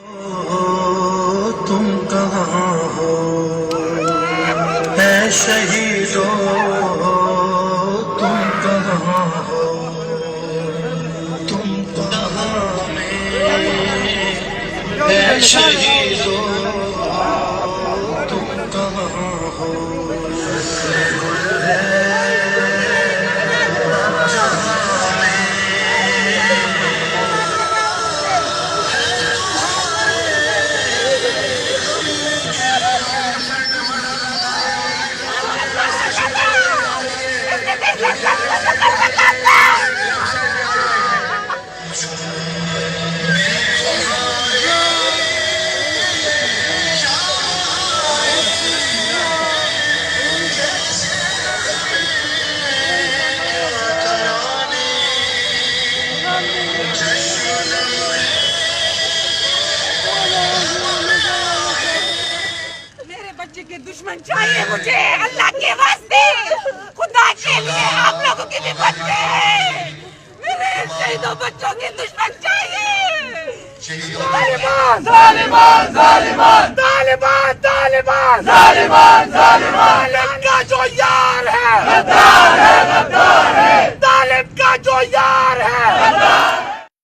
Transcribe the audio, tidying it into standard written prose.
तुम कहाँ हो ऐ शहीदों, तुम कहाँ हो, तुम कहाँ में ऐ शहीदों, तुम कहाँ हो। मेरे बच्चे के दुश्मन चाहिए मुझे, अल्लाह के वास्ते, खुदा के लिए आप लोगों के भी बच्चे, मेरे शहीदों बच्चों के दुश्मन चाहिए। तालिबान तालिबान तालिबान तालिबान तालिबान तालिबान तालिबान